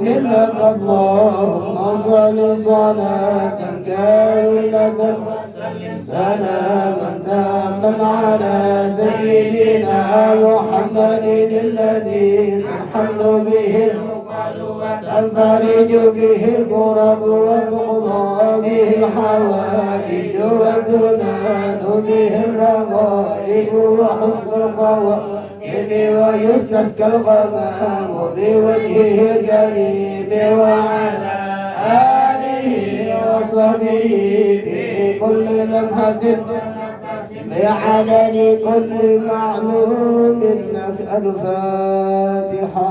لك اللهم صل صلاة كاملة وسلم سلاما تاما على سيدنا محمد الذي تنحل به تنفرج به الكرب وتقضى به الحوائج وتنال به الرغائب وحسن الخواتم ويستسقى الغمام بوجهه الكريم وعلى آله وصحبه في كل لمحة بعدد كل معلوم لك. الفاتحة.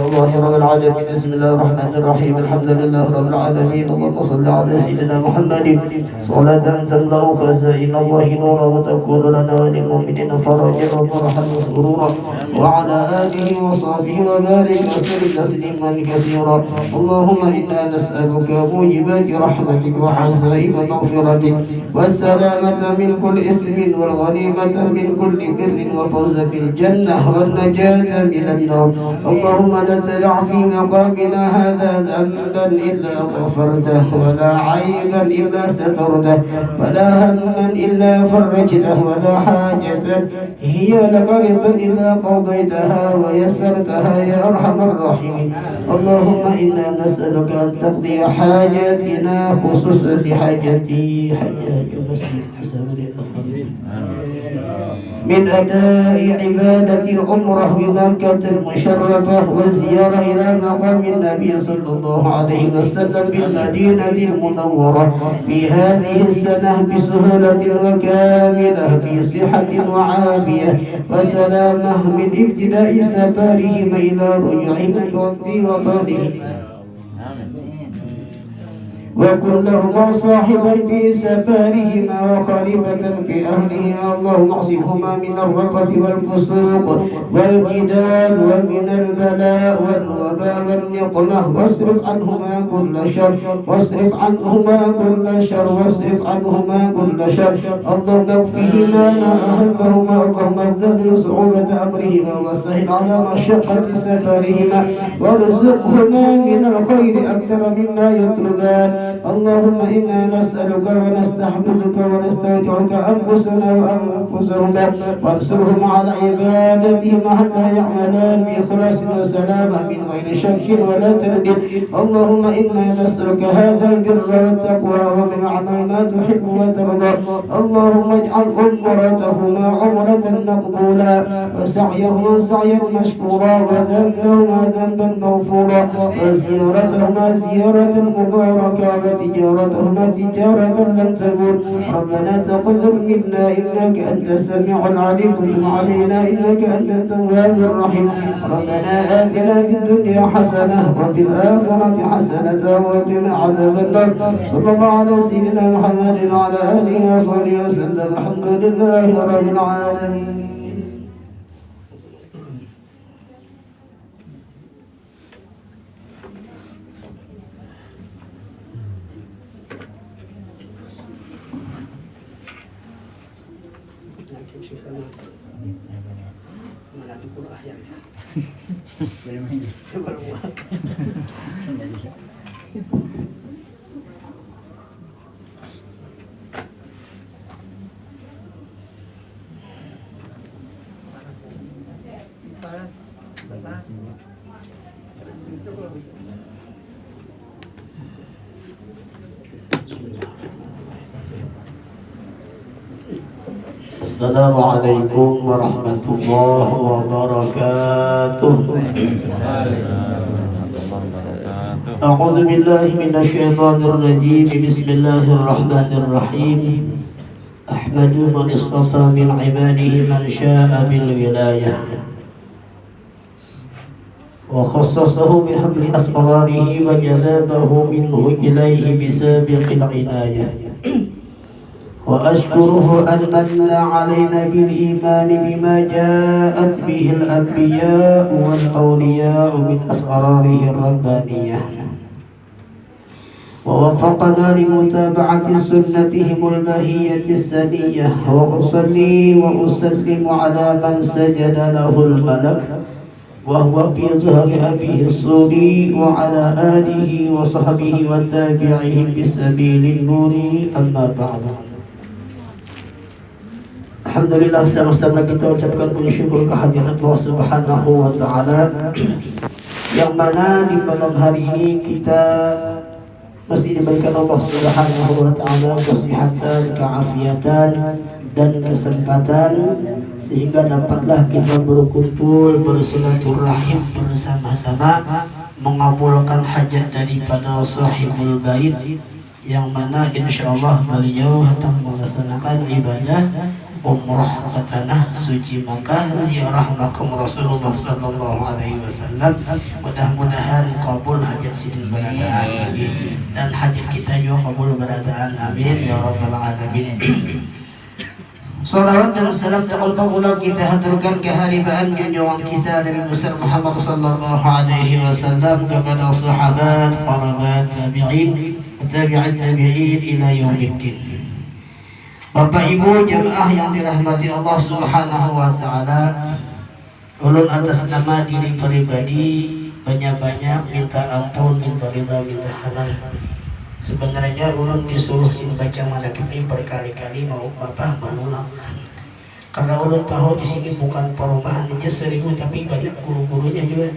الله رب العالمين. بسم الله الرحمن الرحيم. الحمد لله رب العالمين. اللهم صل على سيدنا محمد صلاة تملأ خزائن الله نورا وتكون لنا وللمؤمنين فرجا وفرحا وسرورا وعلى آله وصحبه وبارك وسلم تسليما كثيرا. اللهم إنا نسألك موجبات رحمتك وعزائم مغفرتك والسلامة من كل إثم والغنيمة من كل بر والفوز بالجنة والنجاة من النار. اللهم لا تدع في مقامنا هذا ذنبا إلا غفرته ولا عيبا إلا سترته ولا هما إلا فرجته ولا حاجة هي لك رضا إلا قضيتها ويسرتها يا أرحم الراحمين. اللهم إنا نسألك أن تقضي حاجاتنا خصوصا بحاجتي حجاج مسجد حسن من أداء عبادة العمرة بمكة المشرفة والزيارة إلى مقام النبي صلى الله عليه وسلم بالمدينة المنورة في هذه السنة بسهولة وكاملة بصحة وعافية وسلامة من ابتداء سفرهم إلى رجوعهم في وطنهم. وكن لهما صاحبا في سفرهما وخليفة في أهلهما. اللهم اعصمهما من الرفث والفسوق والجدال ومن البلاء والوباء والنقمة واصرف عنهما كل شر واصرف عنهما كل شر واصرف عنهما كل شر. اللهم اكفهما ما أهمهما. اللهم ازدد صعوبة أمرهما وسهل على مشقة سفرهما وارزقهما من الخير أكثر مما يطلبان. اللهم إنا نسألك ونستحفظك ونستودعك أنفسنا وأنفسهما وانصرهم على عبادتهم حتى يعملان بإخلاص وسلامة من غير شك ولا تردد. اللهم إنا نسألك هذا البر والتقوى ومن عمل ما تحب وترضى. اللهم اجعل عمرتهما عمرة مقبولا وسعيهما سعيا مشكورا وذنبهما ذنبا مغفورا وزيارتهما زيارة مباركة وتجارتهما تجارة لن تبور. ربنا تقبل منا إنك أنت السميع العليم وتب علينا إنك أنت التواب الرحيم. ربنا آتنا في الدنيا حسنة وفي الآخرة حسنة وقنا عذاب النار. صلى الله على سيدنا محمد وعلى آله وصحبه وسلم. الحمد لله رب العالمين. السلام عليكم ورحمة الله وبركاته. أعوذ بالله من الشيطان الرجيم. بسم الله الرحمن الرحيم. أحمد من اصطفى من عباده من شاء بالولاية وخصصه بحمل أسراره وجذبه منه إليه بسابق العناية. وأشكره أن من علينا بالإيمان بما جاءت به الأنبياء والأولياء من أسراره الربانية. ووفقنا لمتابعة سنتهم البهية السنية. وأصلي وأسلم على من سجد له الملك وهو في ظهر أبيه الصوري وعلى آله وصحبه وتابعهم بسبيل النور. أما بعد. Alhamdulillah, sama-sama kita ucapkan bersyukur kehadirat Allah Subhanahu wa Ta'ala, yang mana di malam hari ini kita masih diberikan Allah Subhanahu wa Ta'ala kesehatan, keafiatan dan kesempatan sehingga dapatlah kita berkumpul bersilaturahim bersama-sama mengabulkan hajat daripada sahibul bait, yang mana insyaallah beliau hendak melaksanakan ibadah umrah ke tanah suci Makkah, ziarah makam Rasulullah sallallahu alaihi wasallam. Mudah-mudahan kabul hajat sidin berataan, amin, dan hajat kita juga kabul berataan, amin ya rabbal alamin. Salawat dan salam taqabbal kita haturkan keharibaan junjungan kita Nabi besar Muhammad sallallahu alaihi wasallam kepada sahabat, qarabat, tabi'in, tabi'at tabi'in ila yaumiddin. Bapak Ibu jemaah yang dirahmati Allah Subhanahu wa Ta'ala, ulun atas nama diri pribadi banyak-banyak minta ampun, minta ridha, minta halal. Sebenarnya ulun disuruh sing baca manakib ini berkali-kali, mau Bapak menolak. Karena ulun tahu di sini bukan perumahan aja seribu, tapi banyak guru-gurunya juga.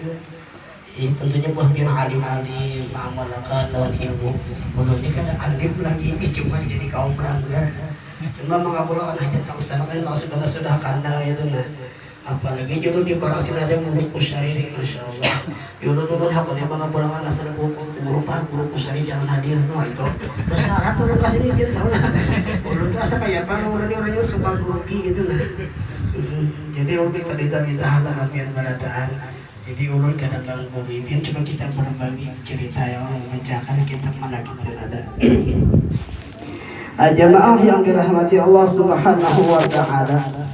Tentunya buah biar alim-alim, ma'amalakan, lawan ilmu. Ulun ini kada alim lagi, cuma jadi kaum pelanggar. Cuma mengabulkan hajat laksanakan kalau sudah kandang itu nah. Apalagi jodoh di barang sini ada guru kusyairi, masya Allah. Jodoh haknya mengabulkan asal guru kusyairi jangan hadir, no itu. Bersyarat ulun kasih izin tahu lah. Ulun tuh asa kayak apa? Ulun ini orangnya suka grogi gitu nah. Jadi ulun minta halal apian berataan. Jadi ulun kadang-kadang berizin, cuma kita berbagi cerita yang memecahkan kita mana kita ada. Jemaah yang dirahmati Allah Subhanahu wa Ta'ala,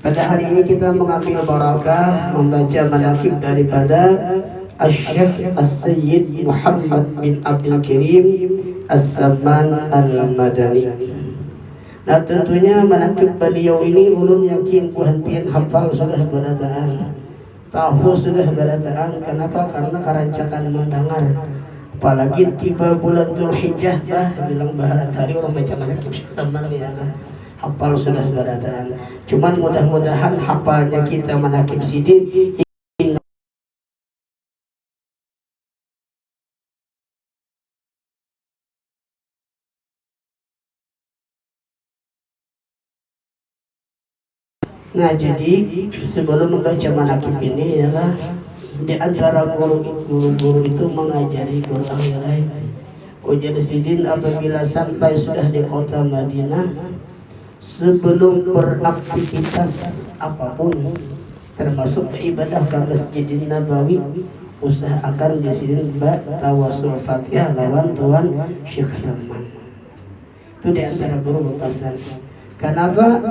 pada hari ini kita mengambil barakah membaca manaqib daripada Asy-Syaikh As-Sayyid Muhammad bin Abdul Karim As-Samman Al-Madani. Nah, tentunya manaqib beliau ini ulun yakin buhan pian hafal sudah berataan, tahu sudah berataan. Kenapa? Karena karancakan mendengar. Apalagi tiba bulan Dzulhijjah, bilang baharat hari orang baca manaqib sama ya, hafal sudah berataan. Cuman mudah-mudahan hafalnya kita manaqib sidin nah. Jadi sebelum membaca manaqib ini ialah di antara guru-guru itu mengajari Quran yang lain. Ujar sidin apabila sampai sudah di kota Madinah, sebelum beraktivitas apapun termasuk ibadah ke Masjidin Nabawi, usahakan di sini tawasul Fatihah lawan Tuan Syekh Samman. Itu di antara guru berpesan. Kenapa?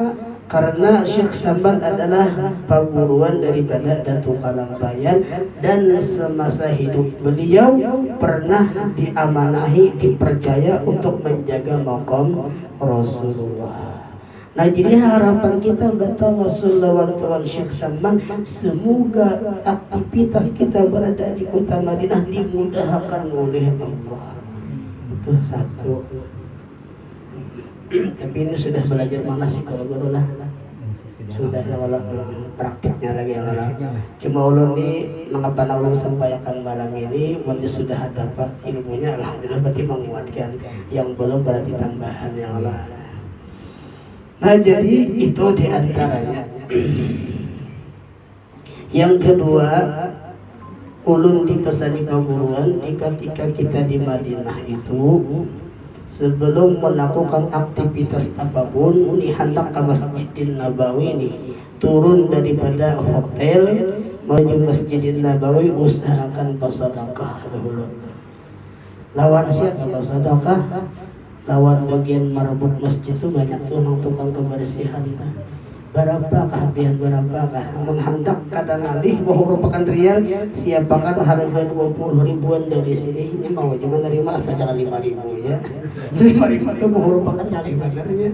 Karena Syekh Samman adalah paguruan daripada Datuk Kalambayan, dan semasa hidup beliau pernah diamanahi, dipercaya untuk menjaga makam Rasulullah. Nah, jadi harapan kita bertawasul lawan Tuan Syekh Samman, semoga aktivitas kita berada di kota Madinah dimudahkan oleh Allah. Itu satu. Tapi ini sudah belajar mana sih kalau guru lah, sudah ya kalau praktiknya lagi ya kalau. Cuma ulun ini mengapa ulun sampaikan malam ini, ulun sudah dapat ilmunya, alhamdulillah berarti menguatkan. Yang belum berarti tambahan ya Allah. Nah, jadi itu diantaranya. Yang kedua, ulun dipesani keguruan ketika kita di Madinah itu, sebelum melakukan aktivitas apapun, ini hendak ke Masjidin Nabawi ini, turun daripada hotel menuju Masjidin Nabawi, usahakan bersedekah dahulu. Lawan siapa bersedekah? Lawan bagian marbut masjid itu banyak tuh tukang kebersihan. Berapakah biar berapakah menghendak kadang alih bahwa merupakan rial siapakah harga 20 ribuan dari sini ini mau cuma nerima saja 5.000 ya 5.000 itu merupakan kali benernya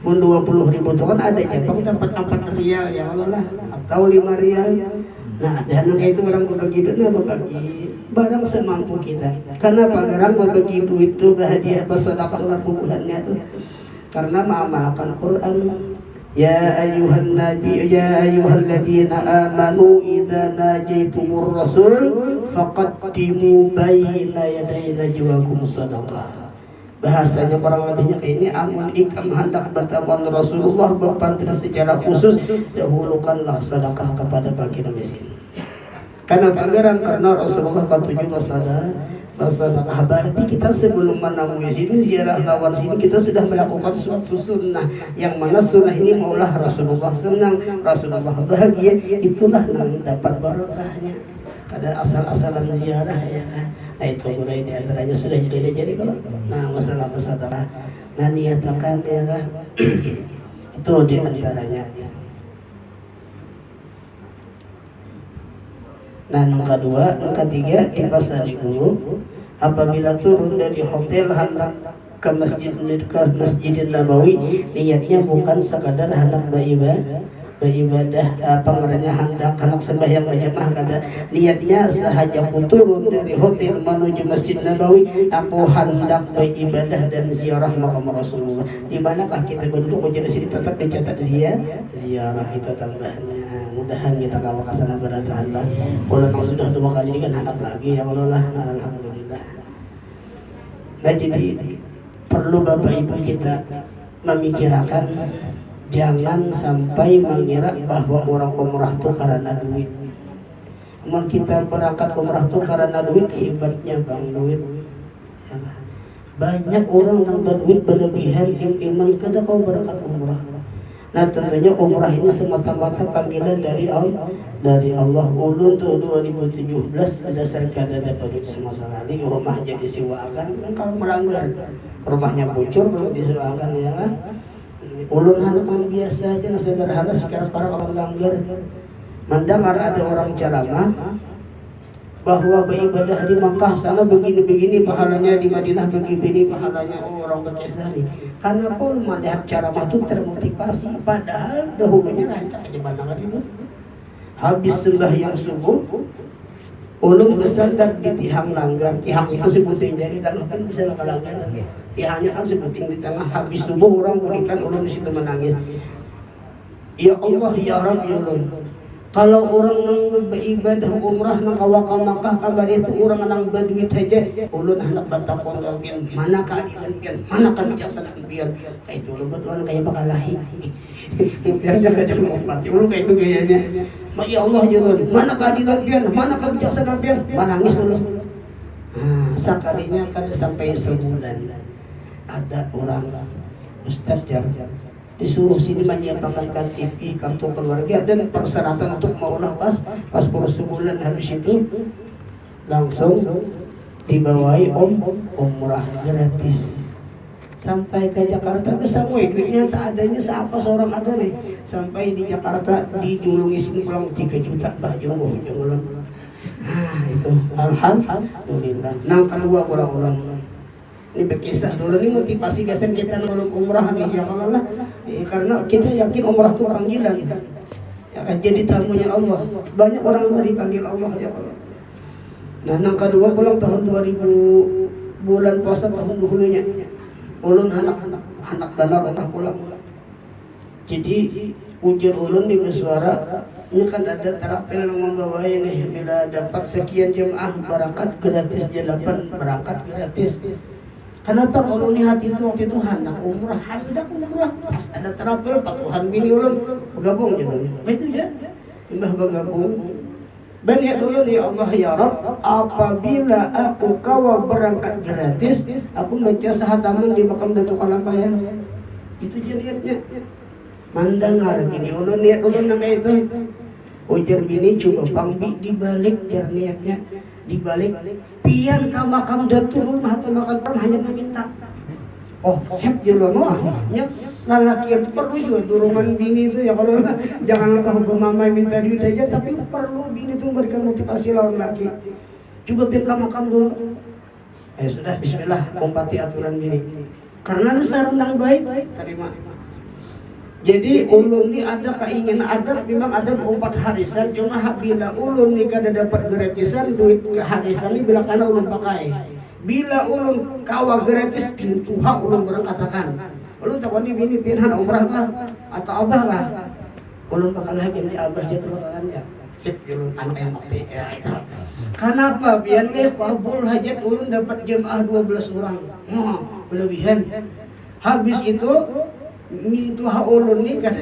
mun 20 ribu itu kan ada jabang dapat 4 rial ya Allah lah atau 5 rial. Nah dan itu orang berbagi dunia berbagi barang semampu kita karena pagaran berbagi duit itu bahagia bersedekah Allah bubuhannya tuh karena mengamalkan Quran. Ya ayuhan nabi ya ayyuhalladzina amanu idza najaitumur rasul faqaddimu baina yaday najwakum sadaqah. Bahasanya kurang lebihnya kayak ini amun ikam hendak bertemu Rasulullah berpantri secara khusus dahulukanlah sedekah kepada fakir miskin. Karena panggaran karena Rasulullah katujuh sedekah berarti kita sebelum menemui sini ziarah lawan sini kita sudah melakukan suatu sunnah yang mana sunnah ini maulah Rasulullah senang, Rasulullah bahagia, itulah yang dapat barokahnya. Ada asal-asalan ziarah ya kan. Nah itu mulai diantaranya sudah jadi kalau nah masalah sedekah nah niatakan ya kan itu diantaranya. Nah yang kedua, yang ketiga dipasari dulu apabila turun dari hotel hendak ke Masjidil Nabawi niatnya bukan sekadar hendak beribadah hendak sembahyang berjamaah kata niatnya sahaja aku turun dari hotel menuju Masjid Nabawi aku hendak beribadah dan ziarah makam Rasulullah. Di manakah kita berduduk ujian sini tetap dicatat ziarah itu tambahannya. Mudahan kita kalau kesana berdatang Allah. Kalau sudah 2 kali ini kan hendak lagi ya Allah alhamdulillah. Nah jadi perlu Bapak Ibu kita memikirkan jangan sampai mengira bahwa orang umrah itu karena duit. Namun kita berangkat umrah itu karena duit hebatnya bang duit. Banyak orang yang berduit berlebihan iman kada kau berangkat umrah. Nah tentunya umrah ini semata-mata panggilan dari Allah. Ulun tuh 2017 ada serkada dapat duit sama sekali rumah jadi siwaakan kalau melanggar rumahnya bocor belum disewakan ya kan. Ulun halaman biasa aja sederhana sekarang para kalau melanggar mendengar ada orang ceramah bahwa beribadah di Makkah sana begini-begini pahalanya, di Madinah begini pahalanya. Orang berkisah nih karena pun madhab ceramah itu termotivasi padahal dahulunya rancang aja pandangan itu habis sembahyang subuh ulun besar dan di tihang langgar. Tihang itu sebutin jari dan kan bisa langgar tihangnya kan sebutin di tengah. Habis subuh orang berikan ulun di situ menangis, ya Allah ya Rabb ya ulun, kalau orang nang beribadah umrah nang awak Makkah kabar itu orang nang berduit saja ulun hendak bertakon pian mana keadilan pian mana kebijaksanaan pian kayak itu ulun berdoa kayak bakal lahir pian jaga jangan mati ulun kayak itu gayanya. Ya Allah ya ulun mana keadilan pian mana kebijaksanaan pian menangis ulun. Sekalinya kada sampai sebulan ada orang Ustaz disuruh sini menyiapkan KTP kartu keluarga dan persyaratan untuk maulah paspor sebulan. Habis itu langsung dibawai umrah gratis sampai ke Jakarta. Bisa duitnya seadanya seapa seorang ada nih sampai di Jakarta dijulungi sini pulang 3 juta baju junggulan. Itu alhamdulillah. Nang kedua pulang ini berkisah dulu ini motivasi gasan kita nolong umrah nih ya Allah karena kita yakin umrah itu panggilan ya, jadi tamunya Allah. Banyak orang yang dipanggil Allah ya Allah. Nah yang kedua pulang tahun 2000 bulan puasa tahun dahulunya ulun anak benar anak pulang. Jadi ujar ulun di bersuara ini kan ada terapel yang membawa ini bila dapat sekian jemaah berangkat gratis 8 berangkat gratis. Kenapa kalau ini hati itu waktu itu hendak umrah pas ada terapel patuhan bini ulun bergabung gitu. Itu ya mbah bergabung. Dan ya ulun ya Allah ya Rabb apabila aku kawa berangkat gratis aku baca sahataman di makam Datuk Kalampayan. Itu dia niatnya. Mandangar gini ulun niat ulun nang kayak itu. Ujar bini coba pangbi dibalik jar niatnya dibalik pian ka makam Datuk rumah atau makan hanya meminta Oh, sep jelon nya lalaki itu perlu juga dorongan bini itu ya, kalau jangan kau mama minta duit aja, tapi perlu bini itu memberikan motivasi lawan laki. Coba bekam dulu. Sudah, bismillah, kompati aturan bini. Karena dasar rendang baik, terima. Jadi ulun ini ada keinginan, ada memang ada 4 harisan, cuma bila ulun ini kada dapat gratisan duit harisan ini bila kana ulun pakai. Bila ulun kawa gratis pintu hak ulun berangkatakan. Ulun takoni bini pinhan umrah kah atau abah kah? Ulun bakal lagi di abah jatuh kan ya. Sip ulun anak yang mati ya itu. Kenapa? Biar deh kabul hajat ulun dapat jemaah 12 orang. Berlebihan. Habis itu mintu hak ulun nih kan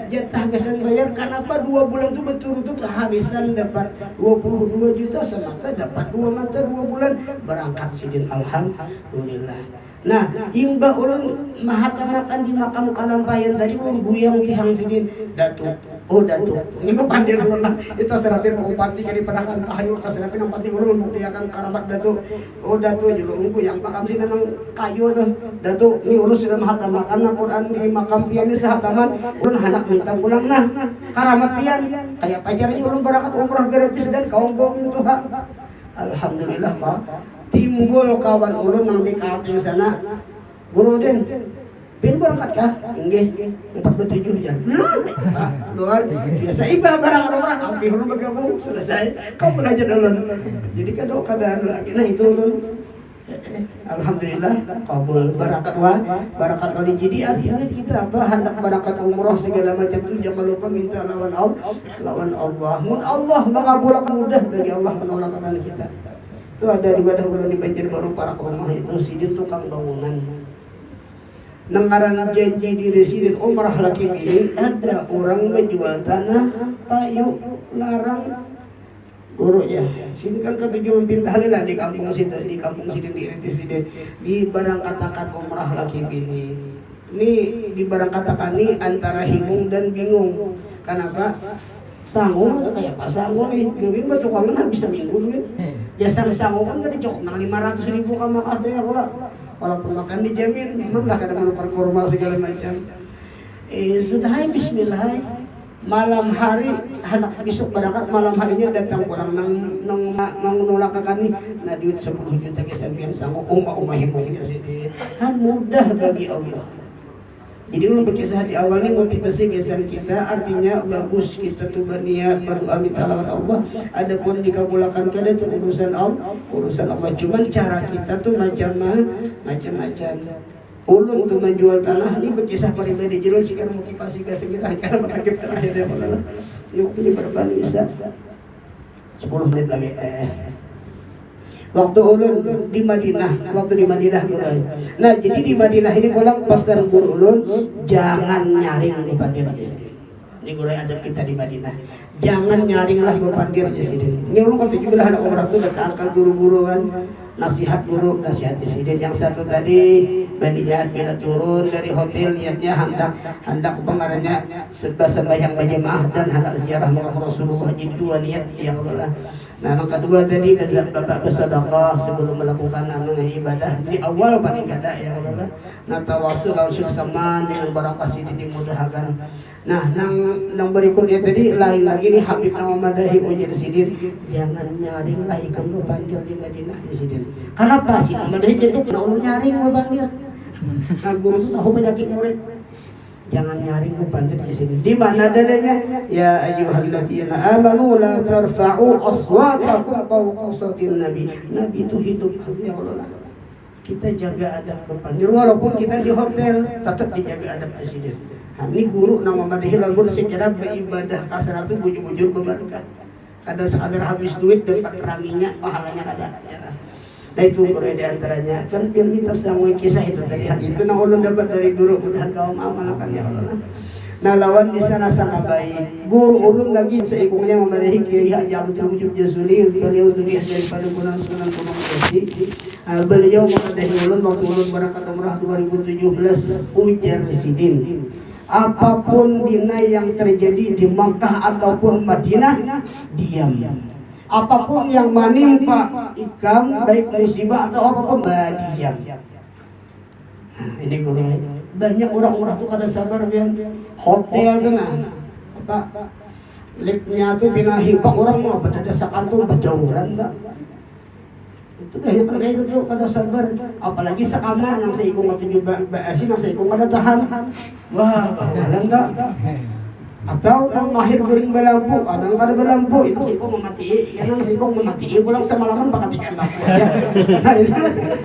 jatah kesan bayar. Kenapa 2 bulan itu betul-betul kehabisan dapat 22 juta semata dapat 2 mata 2 bulan berangkat sidin alhamdulillah. Nah, imba ulun makan di makam kalampayan tadi ulun guyang tihang sidin datuk. Oh datuk, ini kok pandir ulun lah. Itu serapin umpati kali padahal tahayul kaserapin umpati ulun membuktikan karamat datuk. Oh datuk jadi ulun guyang makam sidin nang kayu tuh. Datuk, ini ulun sudah makan Quran di makam pian ini sehataman. Ulun hendak minta pulang nah. Karamat pian kayak pacarnya ulun berangkat umrah gratis dan kaum mintu hak. Alhamdulillah Pak. Timbul kawan ulun nang di Kaltim sana. Guru Den, pin berangkat kah? Inggih, 47 jam. Nah, luar biasa iba barang orang hampir ulun bergabung selesai. Kau belajar ulun. Jadi kado keadaan lagi. Nah itu ulun. Alhamdulillah kabul barakat kali. Jadi artinya kita apa hendak barakat umroh segala macam itu jangan lupa minta lawan Allah. Mun Allah mengabulkan mudah bagi Allah menolakkan kita. Itu ada di Badah di Banjarbaru para rumah itu sidin tukang bangunan. Nengaran janji di residen umrah laki ini ada orang menjual tanah payu larang gurunya. Sini kan ketujuh pinta halilan di kampung situ, di kampung sidin di residen di barang katakan umrah laki ini. Ini di barang katakan ini antara himung dan bingung. Kenapa? Sanggup kayak pas sanggup nih, gawin batu kangen bisa minggu duit. Jasa sanggup kan gak dicok, nang 500.000 ka makas deh aku lah. Walaupun makan dijamin, memang lah kadang menukar kurma segala macam. Sudah hai bismillah. Malam hari anak besok berangkat malam harinya datang pulang nang nolakakan nih. Nah duit 10 juta kesan pian sanggup umah himungnya sini. Kan mudah bagi Allah. Jadi ulun berkisah di awal ini motivasi kesan kita artinya bagus kita tuh berniat berdoa minta lawan Allah. Adapun dikabulkan kada itu urusan Allah. Cuman cara kita tuh macam-macam. Ulun tuh menjual tanah ini berkisah pribadi jelas sih kan motivasi kesan kita karena menagih terakhir malah. Waktu di berban bisa 10 menit lagi. Waktu ulun di Madinah, guys. Nah, jadi di Madinah ini pulang pesan guru ulun jangan nyaring di pandir di sini. Ini guru adab kita di Madinah. Jangan nyaring lah di pandir di sini. Ini ulun kata juga ada orang tuh datang guru-guru kan nasihat di sini. Yang satu tadi berniat bila turun dari hotel niatnya hendak pengarannya sembahyang berjamaah dan hendak ziarah makam Rasulullah. Jadi 2 niat yang Allah. Nah, yang kedua tadi bapak bersedekah sebelum melakukan ibadah di awal paling kada ya Allah. Nah, tawasul langsung sama dengan barakah sini dimudahkan. Nah, nang berikutnya tadi lain lagi nih Habib nama madahi ujar sidin jangan nyaring lah ikan lu bandir di Madinah di sidin. Kenapa sih madahi itu kena ulun nyaring lu bandir? Nah, guru itu tahu penyakit murid. Jangan nyaring lu bandir di sini. Di mana dalilnya? Ya ayyuhalladzina amanu la tarfa'u aswatakum fawqa sautin nabi. Nabi itu hidup ya Allah. Kita jaga adab berpandir walaupun kita di hotel tetap dijaga adab di sini. Nah, ini guru nama madahil al secara beribadah kasar itu bujur-bujur bebarokah. Kada sekadar habis duit dapat raminya pahalanya kada. Ya. Nah itu guru di antaranya kan film mitos yang kisah itu tadi itu nah ulun dapat dari guru mudahan kaum amalkan ya Allah. Nah lawan di sana sangat baik. Guru ulun lagi seikutnya memarahi Kiai Haji Abdul Wujud Jasuli beliau tulis daripada Sunan Gunung Jati. Beliau memadahi ulun waktu ulun berangkat umrah 2017 ujar sidin. Apapun dina yang terjadi di Makkah ataupun Madinah diam. Apapun yang menimpa ikam baik musibah atau apapun diam. Ini guru banyak orang-orang tuh kada sabar biar hotel kena apa liftnya tuh pindah hibak orang mau pada desakan tuh bajauran tak itu banyak kan kayak gitu kada sabar apalagi sekamar nang seikung atau juga basi nang seikung kada tahan wah bakalan tak atau nang mahir goreng belampu ada kada belampu itu seikung memati yang seikung memati pulang semalaman bakatikan lampu aja nah itu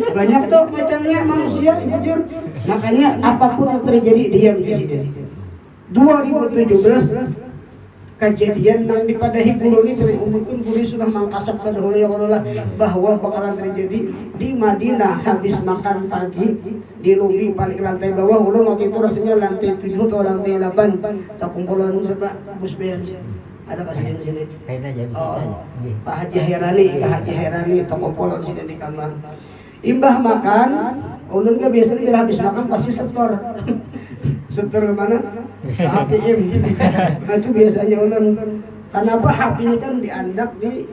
banyak tuh macamnya manusia jujur makanya apapun yang terjadi diam di sini 2017 kejadian yang dipadahi guru ini mungkin guru sudah mengkasap pada ya Allah bahwa bakalan terjadi di Madinah habis makan pagi di lobi paling lantai bawah ulun waktu itu rasanya lantai 7 atau lantai 8 tak kumpulan siapa Bus Ben ada kasih di sini Pak Haji Herani tak kumpulan sini di kamar imbah makan ulun ke biasanya bila habis makan pasti setor setor mana? ATM. Nah itu biasanya ulun. Kenapa HP ini kan diandak di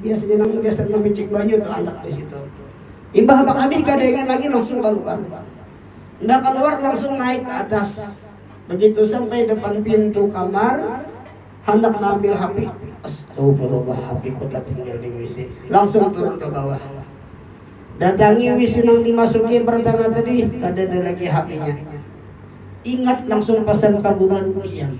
biasanya nang micik banyu tuh andak di situ. Imbah bak abih gadengan lagi langsung keluar. Ndak keluar langsung naik ke atas. Begitu sampai depan pintu kamar hendak mengambil HP. Astagfirullah, HP ku tak tinggal di WC. Langsung turun ke bawah. Datangi WC nang dimasuki pertama tadi, kada ada lagi HP-nya. Ingat langsung pesan kaburan diam.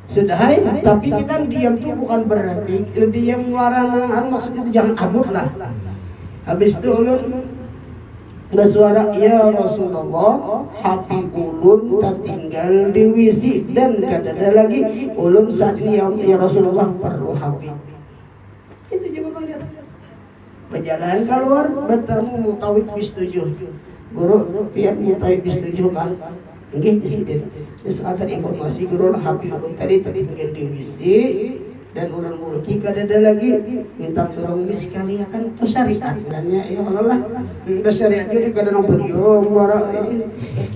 Sudah hai, tapi kita diam itu bukan berarti diam warna maksudnya itu jangan abut lah. Habis itu ulun bersuara ya Rasulullah, HP ulun tertinggal di WC dan kada ada lagi ulun saat ini ya Rasulullah perlu HP. Itu jawaban dia. Berjalan keluar bertemu Mutawid bis 7. Guru pihak Mutawid bis 7 kan nggih di sini terus ada informasi guru HP ulun tadi tertinggal di WC dan ulun mulki kada ada lagi minta tolong sekali akan itu syariat dan ya Allah lah udah syariat jadi kada nang beriong wara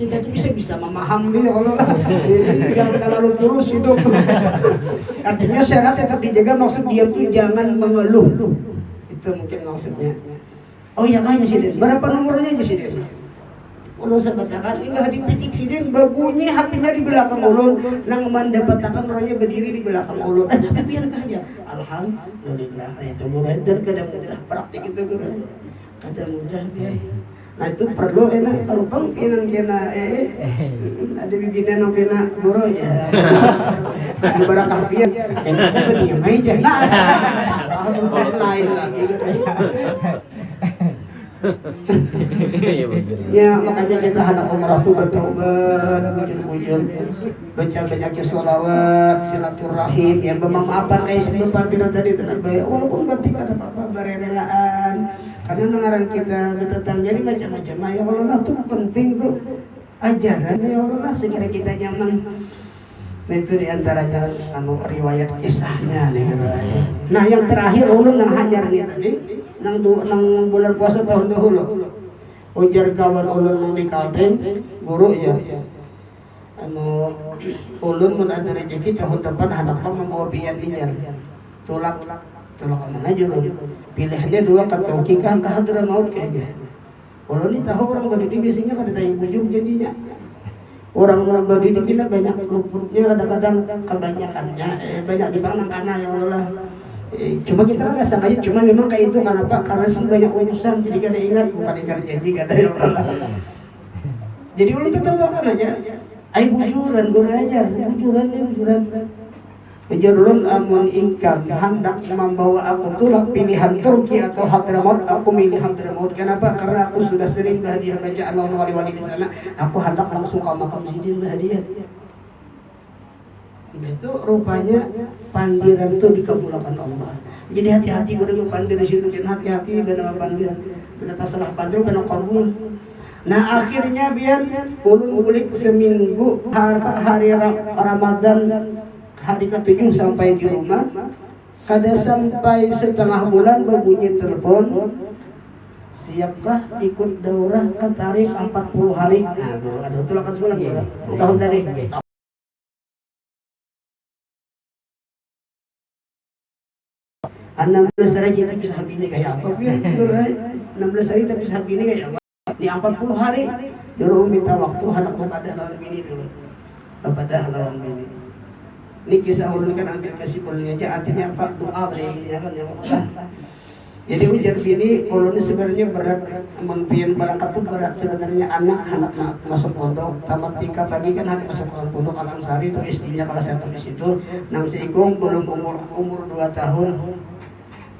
kita tuh bisa memahami ya Allah lah jangan terlalu tulus hidup artinya syariat tetap dijaga maksud diam tuh jangan mengeluh itu mungkin maksudnya oh ya kayaknya sih berapa nomornya aja sih ulun sebatakan enggak dipitik sini berbunyi hatinya di belakang ulun nang mendapatkan orangnya berdiri di belakang ulun tapi biar aja alhamdulillah itu mudah dan kadang mudah praktik itu kadang mudah biar nah itu perlu enak kalau pangkinan kena ada bibinan yang kena guru ya barakah biar kena kita diam aja nah lain lagi ya makanya kita hendak umrah tuh bertobat bujur-bujur baca banyaknya sholawat silaturahim yang bermanfaat kayak sebelum pantira tadi tenang baik walaupun berarti ada apa-apa bererelaan karena dengaran kita tetap jadi macam-macam ya Allah tuh penting tuh ajaran ya Allah sekira kita nyaman. Nah itu diantaranya riwayat kisahnya nih. Nah yang terakhir ulun yang hajar nih tadi nang bulan puasa tahun dahulu ujar kawan ulun nang di Kalteng guru ya ulun mun ada rezeki tahun depan hadapkan membawa pian nijar tulak mana aja lo pilihannya dua katroki kah Hadramaut kayaknya ulun ini tahu orang berdiri biasanya kada tanya bujung janjinya orang berdiri kita banyak luputnya kadang-kadang kebanyakannya banyak di bang karena ya Allah cuma kita ada sama aja cuma memang kayak itu karena apa karena banyak urusan jadi kada ingat bukan ingkar janji kada ya Allah jadi ulun tetap kan aja ai bujuran guru ajar bujuran ujar ulun amun ingkang hendak membawa aku tulak pilihan Turki atau Hadramaut aku milih Hadramaut kenapa karena aku sudah sering berhadiah bacaan lawan wali-wali di sana aku hendak langsung ke makam sidin berhadiah itu rupanya pandiran itu dikabulkan Allah jadi hati-hati guru pandir di situ dan hati-hati benar pandiran benar salah pandir benar kabul nah akhirnya biar ulun mulik seminggu hari Ramadan hari ke-7 sampai di rumah kada sampai setengah bulan berbunyi telepon siapkah ikut daurah ke tarik 40 hari nah ada tulakan sebulan tahun dari 16 hari tapi sahabat ini kayak apa 16 hari tapi sahabat ini kayak apa Di 40 hari dulu minta waktu hendak bapadah lawan bini dulu. Bapadah lawan bini. Ini kisah ulun kan ambil kesimpulannya aja, artinya apa? Doa belinya kan yang Allah. Jadi ujar bini ulun ini sebenarnya berat, mimpian berangkat tuh berat sebenarnya. Anak masuk pondok, tamat tingkat pagi kan hari masuk pondok Alansari, itu istrinya kelas 1 di situ. Nang seikung belum umur 2 tahun.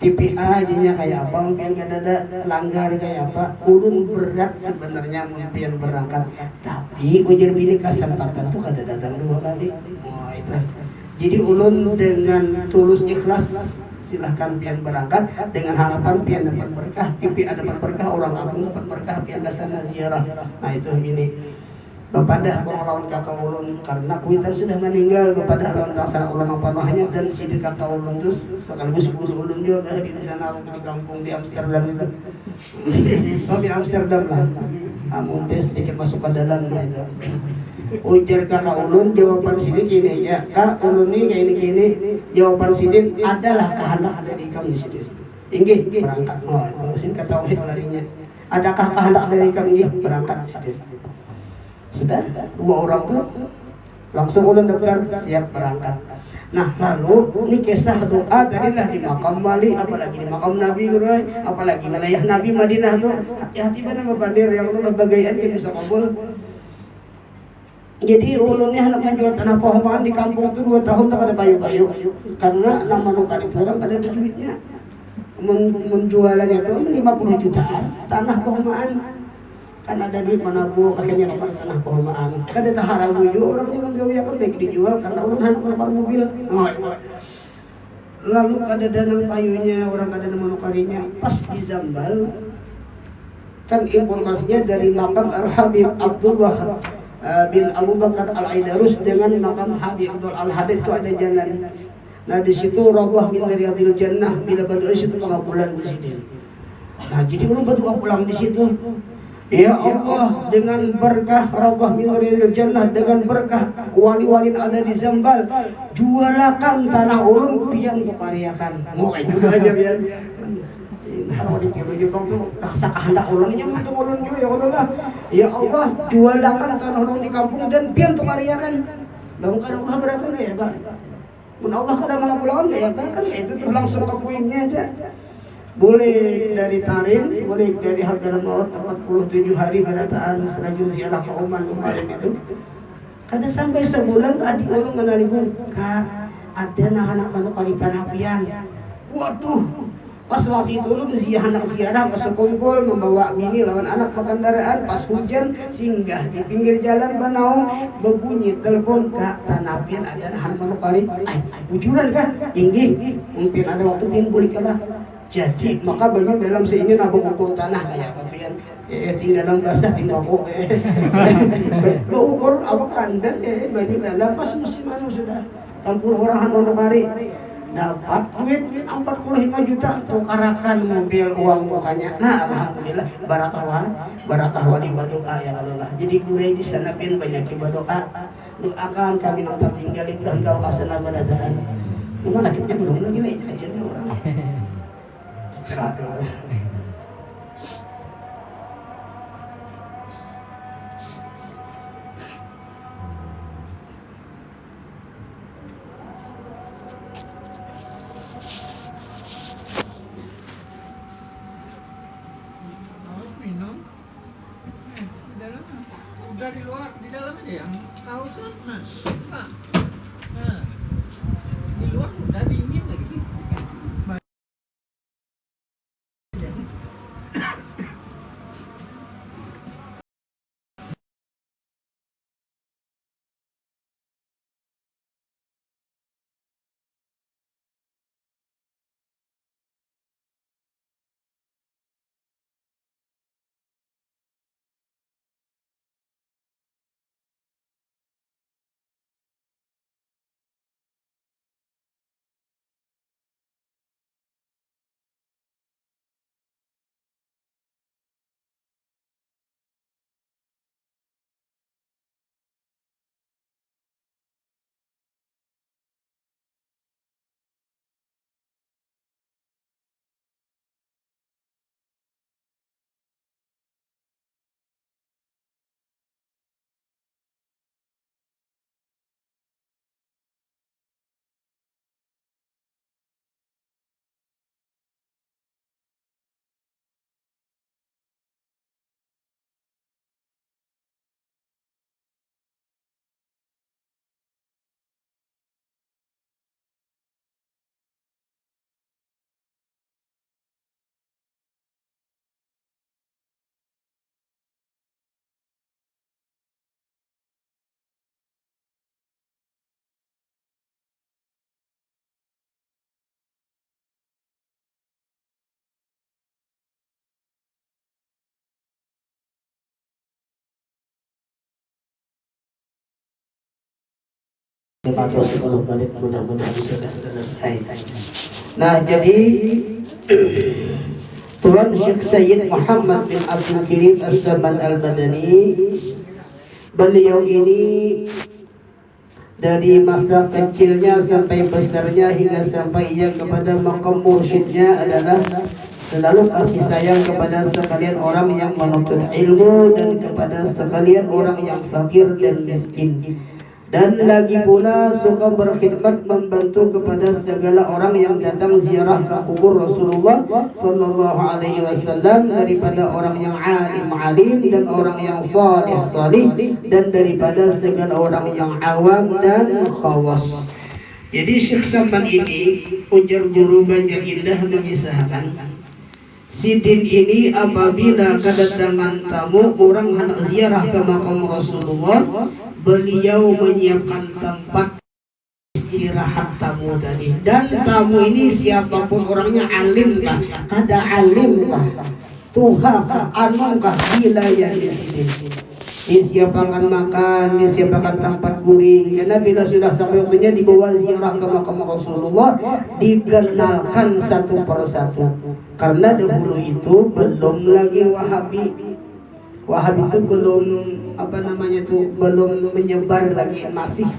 TPA jadinya kayak apa, mungkin ada langgar kayak apa. Ulun berat sebenarnya mimpian berangkat, tapi ujar bini kesempatan tuh kada datang 2 kali. Wah itu. Jadi ulun dengan tulus ikhlas silahkan pian berangkat dengan harapan pian dapat berkah, pian dapat berkah, orang kampung dapat berkah, pian kesana ziarah. Nah itu ini. Bapadah lawan kakak ulun karena kuitan sudah meninggal. Bapadah lawan kakak ulun panahnya dan sidik kakak ulun itu sekaligus guru ulun juga di sana di kampung di Amsterdam itu. Di Amsterdam lah. Amun sedikit masuk ke dalam itu. Ujar kakak ulun jawaban sidik gini, ya kak ulun ini kayak ini jawaban sidik adalah kehendak dari kami di sini. Inggih berangkat. Oh itu sini kata wahid larinya. Adakah kehendak dari kami berangkat di sini? Sudah 2 orang tuh langsung ulun daftar siap berangkat. Nah lalu ini kisah doa tadilah di makam wali, apalagi di makam Nabi Gurai, apalagi wilayah Nabi Madinah tuh hati-hati benar membandir yang ulun bagaian bisa kabul. Jadi ulunnya hendak menjual tanah pohon di kampung itu 2 tahun tak ada bayu-bayu karena nama nukar itu orang ada duitnya. Menjualannya itu 50 jutaan tanah pohon kan ada duit mana bu akhirnya nukar tanah pohon kan ada tahara buju orangnya menggawiakan baik dijual karena ulun hendak menukar mobil. Lalu kada danang payunya orang kada menukarinya pas di Zambal kan informasinya dari makam Al-Habib Abdullah bin Abu Bakar Al-Aidarus dengan makam Habib Abdul Al-Hadid itu ada jalan. Nah di situ Rawdah min Riyadil Jannah, bila berdoa situ pengabulan di sini. Nah jadi orang berdoa pulang di situ. Ya Allah, dengan berkah Rawdah min Riyadil Jannah, dengan berkah wali-wali yang ada di Zambal, jualakan tanah ulun pian untuk karyakan. Mau kayak juga aja pian. Kalau dikira jepang tuh kehendak ulun ini untuk ulun juga ya Allah lah. Ya Allah, jualakan tanah ulun di kampung dan pian untuk karyakan. Lalu kan Allah berarti ya Pak. Mun Allah kada mengabulkan ya Pak kan itu tuh langsung ke poinnya aja. Boleh dari tarim, boleh dari hadal maut 47 hari barataan serajul ziarah ke Oman kemarin itu. Kada sampai sebulan adik ulun menelpon, Kak, ada anak manuk kali tanah pian. Waduh, pas waktu itu lu anak ziarah masuk kumpul membawa bini lawan anak ke kendaraan pas hujan singgah di pinggir jalan Banaung berbunyi telepon Kak tanah pian ada anak manuk kali bujuran kan inggih mungkin ada waktu pian boleh kalah. Jadi maka banyak dalam seini nabung ukur tanah kayak apa pian tinggal dalam basah tinggal kok ukur apa keranda banyak dalam pas musim anu sudah tampul orang manuk kali dapat duit 45 juta tukarakan mobil uang mukanya. Nah alhamdulillah barakah wali berdoa ya Allah. Jadi gue di sana pin banyak berdoa. Doakan kami yang tertinggal dan kau kasana berataan. Gimana kita belum lagi nih kajiannya orang. Istirahat dulu. Di luar, di dalam aja yang kausan. Nah, di luar udah dingin lagi. 5 atau 10 menit mudah-mudahan sudah selesai. Nah, jadi Tuan Syekh Sayyid Muhammad bin Abdul Karim Az-Zaman Al-Madani, beliau ini dari masa kecilnya sampai besarnya hingga sampai ia kepada maqam mursyidnya adalah selalu kasih sayang kepada sekalian orang yang menuntut ilmu dan kepada sekalian orang yang fakir dan miskin. Dan lagi pula suka berkhidmat membantu kepada segala orang yang datang ziarah ke kubur Rasulullah sallallahu alaihi wasallam, daripada orang yang alim dan orang yang salih dan daripada segala orang yang awam dan khawas. Jadi Syekh Saman ini, ujar guru Banjar Indah mengisahkan, Sidin ini apabila kedatangan tamu orang hendak ziarah ke makam Rasulullah, beliau menyiapkan tempat istirahat tamu tadi. Dan tamu ini siapapun orangnya, alim kah, kada alim kah, tuha kah, anom kah, wilayah di sini disiapkan makan, disiapkan tempat guring. Karena bila sudah sampai waktunya dibawa ziarah ke makam Rasulullah, dikenalkan satu persatu. Karena dahulu itu belum lagi Wahabi itu belum belum menyebar lagi, masih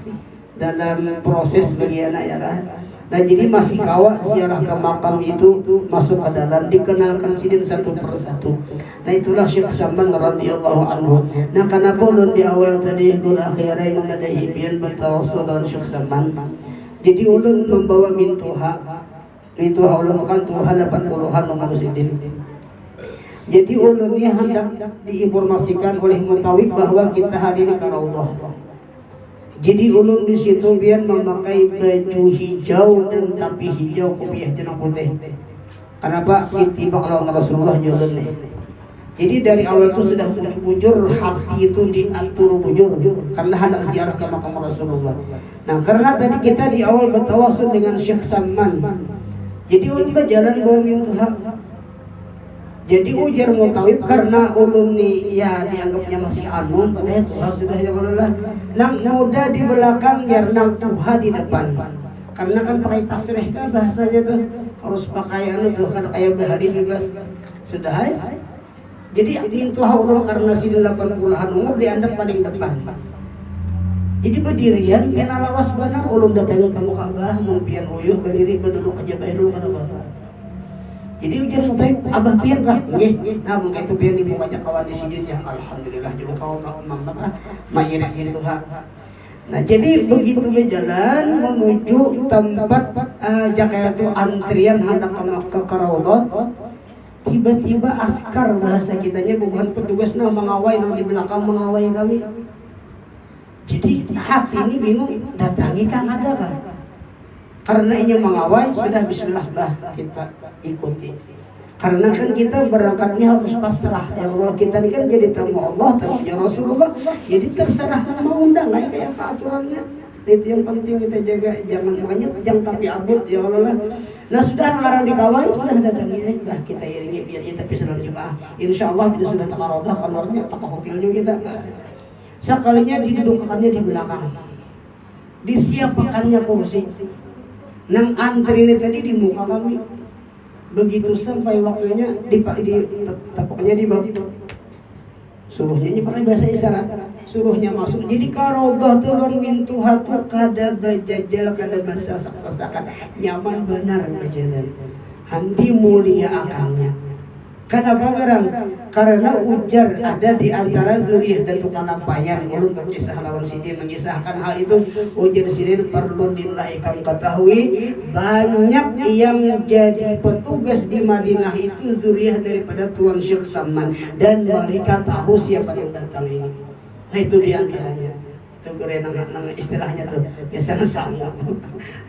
dalam proses bagian ya kan. Nah, jadi masih kawat ziarah ke makam itu masuk ke dalam, dikenalkan sidin satu persatu. Nah, itulah Syekh Saman radhiyallahu anhu. Nah, karena ulun di awal tadi dul akhirai mengadai pian bertawassul dengan Syekh Saman. Jadi ulun membawa mintuha ulun kan Tuhan 80-an nomor sidin. Jadi ulun ini hendak diinformasikan oleh Mutawib bahwa kita hari ini karena Allah. Jadi ulun di situ biar memakai baju hijau dan tapi hijau kopiah jenang putih. Kenapa? Itibak lawan Rasulullah ulun nih. Jadi dari awal itu sudah bujur, hati itu diatur bujur karena hendak ziarah ke makam Rasulullah. Nah, karena tadi kita di awal bertawasul dengan Syekh Saman. Jadi ulun berjalan bawa mintuha. Jadi ujar Mutawib karena ulun ni ya dianggapnya masih anum, padahal Tuhan sudah ya Allah. Nang muda di belakang, ya nang Tuhan di depan. Karena kan pakai tasrih kan bahasanya tuh, harus pakai anu tuh kan kayak bahari bebas. Sudah ya. Jadi mintuha ulun karena sini 80-an umur dianggap paling depan. Jadi berdirian, kena lawas benar ulun datangnya kamu Ka'bah, mumpian uyuh berdiri berduduk aja bae dulu kana bapak. Jadi ujar Mutawib, abah pian kah? Nggih. Nah, mungkin itu pian dibuka kawan di sini ya. Alhamdulillah juga kaum mayirin itu ha. Nah, jadi begitu jalan menuju tempat Jakarta antrian hendak ke Raudhah. Tiba-tiba askar, bahasa kitanya bukan petugas mengawai di belakang mengawai kami. Jadi hati ini bingung, datangi kang ada kan? Karena ini mengawal sudah bismillah bah kita ikuti. Karena kan kita berangkatnya harus pasrah. Ya Allah, kita ini kan jadi tamu Allah, tamunya Rasulullah. Jadi terserah mau undang kayak apa aturannya. Itu yang penting kita jaga, jangan banyak, jangan tapi abut ya Allah. Nah, sudah ngarang dikawal, sudah datangi bah kita iringi biar kita tapi selalu jemaah. Insyaallah bila sudah takarodah keluarnya tak hotelnya kita. Sekalinya didudukannya di belakang. Disiapkannya kursi. Nang antri ini tadi di muka kami. Begitu sampai waktunya tapaknya di bawah. Suruhnya pakai bahasa isyarat. Suruhnya masuk. Jadi karodah turun mintuha tu kada bajajal kada bahasa saksasakan. Nyaman benar berjalan. Handi mulia akalnya. Kenapa gerang? Karena ujar ada di antara zuriyah dan tukang lampayan. Ulun berkisah lawan sini mengisahkan hal itu. Ujar sini perlu dilahirkan ketahui banyak yang jadi petugas di Madinah itu zuriyah daripada Tuan Syekh Saman, dan mereka tahu siapa yang datang ini. Nah, itu di antaranya. Itu keren nang istilahnya tuh biasanya sama.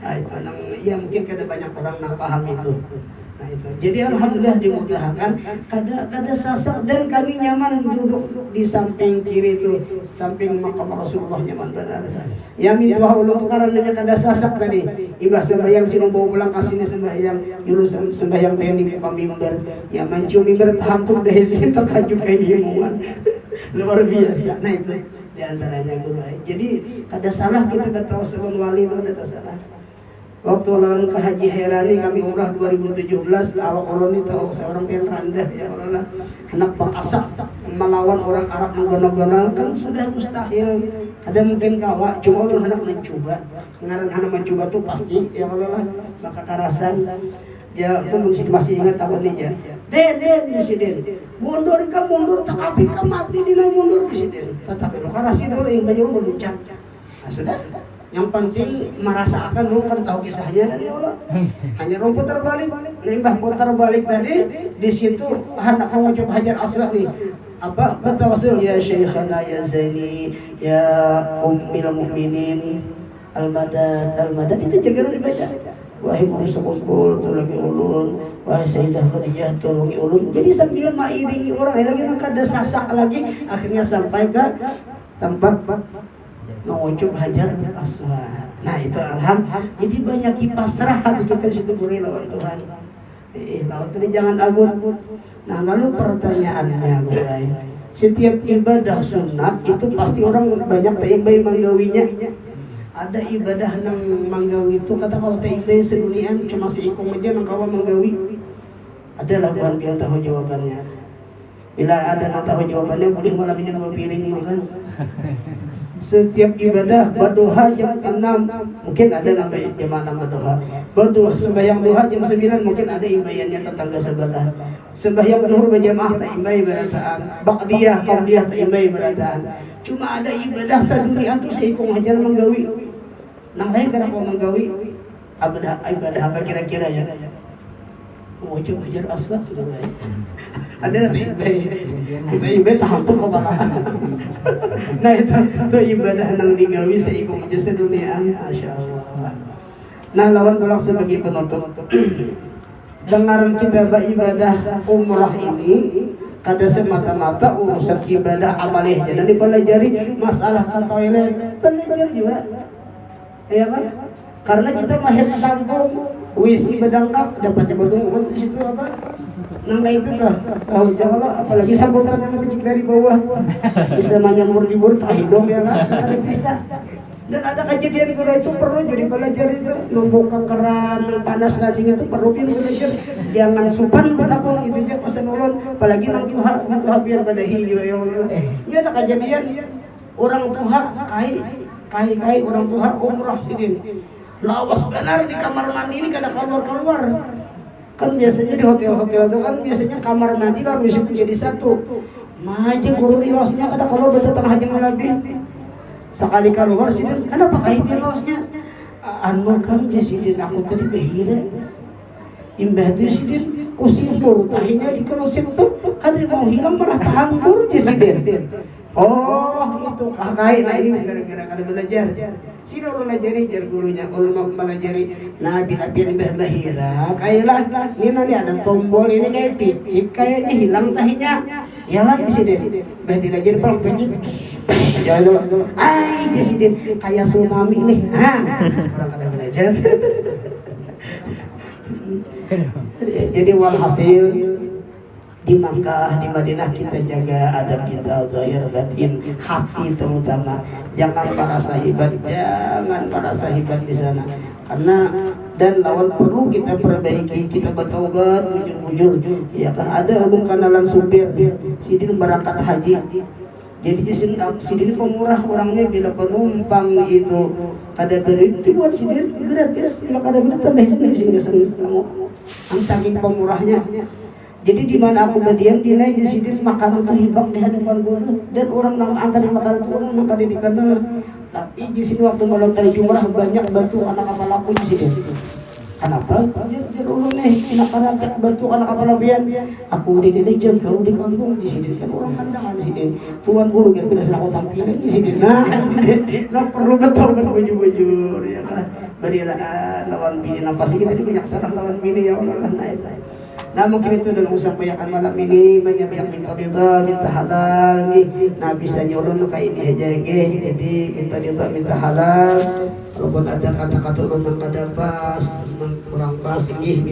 Nah, itu nang ya mungkin kada banyak orang nang paham itu. Nah, itu. Jadi alhamdulillah dimudahkan, kada sasak, dan kami nyaman duduk di samping kiri itu, samping makam Rasulullah, nyaman benar. Ya mintuha ulun tu karenanya kada sasak tadi. Ibah sembahyang sinong bawa pulang kasini sembahyang, yulus sembahyang pengen di muka mimbar. Ya mancium mimbar tahantuk dari sini terkajut kayak himungan. Luar biasa. Nah, itu. di antaranya guru. Jadi kada salah kita kata usulun wali itu kada salah. Waktu lawan ke Haji Herani kami umrah 2017, awak ulun itu seorang yang rendah ya Allah, anak bakasak melawan orang Arab menggonal-gonal kan sudah mustahil. Ada mungkin kawak cuma ulun hendak mencoba. Ngaran hendak mencoba tuh pasti ya Allah maka karasan. Ya itu masih ingat tahun ini ya. Den di sini. Mundur ka mundur tak kapit ka mati dina mundur di sini. Tetapi lo karasi dulu yang banyak meluncat. Nah, sudah. Yang penting merasakan lu kan tahu kisahnya dari Allah. Hanya rumput terbalik, limbah putar balik tadi di situ hendak mengucap Hajar Aswad nih. Apa bertawasul ya Syekhana ya Zaini ya Ummil Mukminin Al-Madad itu jangan dibaca. Wahai manusia kumpul tolongi ulun, wahai Sayyidah Khadijah tolongi ulun. Jadi sambil mengiringi orang lagi ada sasak lagi akhirnya sampai ke tempat mengucap Hajar Aswad. Nah itu alhamdulillah. Jadi banyak pasrah hati kita syukuri lawan Tuhan. Lawan tadi jangan albun. Nah lalu pertanyaannya mulai. Setiap ibadah sunat itu pasti orang banyak taibai manggawinya. Ada ibadah nang manggawi itu kata kalau taibai sedunian cuma seikung aja nang kawan manggawi. Adalah bukan yang tahu jawabannya. Bila ada yang tahu jawabannya boleh malam ini nunggu piring makan. Setiap ibadah berdoa jam 6 mungkin ada nama jamaah berdoa. Berdoa sembahyang doa jam 9 mungkin ada imbayannya tetangga sebelah. Sembahyang zuhur berjamaah tak imbai berataan. Ba'diyah qabliyah tak imbai berataan. Cuma ada ibadah sadunia tu seikung hajar menggawi. Nang lain kada kau menggawi. Ibadah apa kira-kira ya? Mengucap Hajar Aswad sudah baik. Ada nanti ibadah tahampun kau bala. Nah itu ibadah nang digawi seikung aja sedunia. Masya Allah. Nah lawan tolak sebagai penutup. Dengaran kita beribadah umrah ini kada semata-mata urusan ibadah amalih. Jadi dipelajari masalah ke toilet, belajar juga. Ya kan? Karena kita mahir kampung, WC berdangkap dapat diberdung di situ apa? Nang itu tuh, tahu janganlah apalagi sambutan yang kecil dari bawah bisa menyamur di burut hidung ya kan? Ada bisa. Dan ada kejadian kira itu perlu jadi belajar itu membuka keran panas nantinya itu perlu belajar jangan supan betapa gitu aja pesan ulun apalagi nang tuha biar pada hiyo ya Allah. Ini ada kejadian orang tuha kai orang tuha umrah sidin lawas benar di kamar mandi ini kada keluar kan biasanya di hotel-hotel itu kan biasanya kamar mandi lah bisa jadi satu maju guru di losnya kada keluar betul haji lebih sekali keluar sidin kenapa kaitnya losnya anu kan di sidin aku tadi behira imbah di sidin kusipur tahinya di keloset tuh kan mau hilang malah hancur di sidin. Oh itu kakak nah ini gara-gara kada belajar sini orang belajar jar gurunya kalau mau belajar nah bila imbah bahira kailah ini nanti ada tombol ini kayak picip kayaknya hilang tahinya ya lah di sidin bah belajar pelak picip jangan dulu di sidin kayak tsunami nih orang kada belajar. Jadi walhasil di Makkah, di Madinah kita jaga adab kita zahir batin hati terutama jangan para sahibat di sana karena dan lawan perlu kita perbaiki kita bertaubat jujur ya kan ada kenalan supir sidin berangkat haji jadi sidin pemurah orangnya bila penumpang itu kada beri dibuat sidin gratis bila kada beri tambah sini kamu saking pemurahnya. Jadi di mana aku berdiam di naik di sini makan itu hibak di hadapan guru dan orang nang angkat makan itu orang nang tadi dikenal. Tapi di sini waktu malam tadi jumrah banyak batu anak kapal aku di sini. Kenapa? Jadi ulun nih nak rajak batu anak kapal apian. Aku di jam kau di kampung di sini kan orang kandangan di sini. Tuan guru kira-kira senang tampilin di sini. Nah perlu betul bujur ya kan. Berilah lawan bini nampak sih kita banyak salah lawan bini ya Allah naik. Nah mungkin itu dalam sampaikan malam ini banyak minta ridha, minta halal nih. Nah bisa nyolong kayak ini aja jadi minta ridha, minta halal. Walaupun ada kata-kata orang yang kada pas, kurang pas nih.